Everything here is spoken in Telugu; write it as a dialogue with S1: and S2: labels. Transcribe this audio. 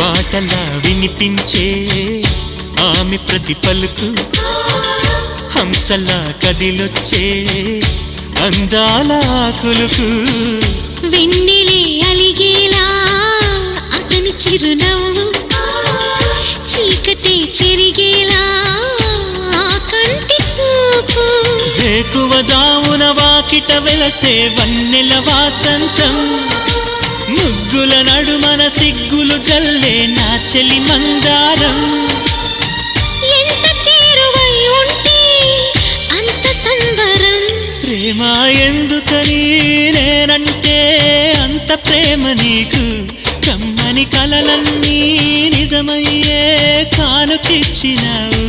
S1: పాటలా వినిపించే ఆమె ప్రతి పలుకు హంసలా కదిలొచ్చే అందాల కులుకు
S2: వెన్నెలే అలిగేలా అతని చిరునవ్వు చీకటే చెరిగేలా ఆ కంటి చూపు
S1: వేకువ జామున వాకిట వెలసే వన్నెల వాసంతం ముగ్గుల నడుమన సిగ్గులు జల్లే నా చెలి మందారం
S2: ఎంత చేరువై ఉంటే అంత సంబరం
S1: ప్రేమ ఎందుకని నేనంటే అంత ప్రేమ నీకు కమ్మని కలలన్నీ నిజమయ్యే కానుకిచ్చినావు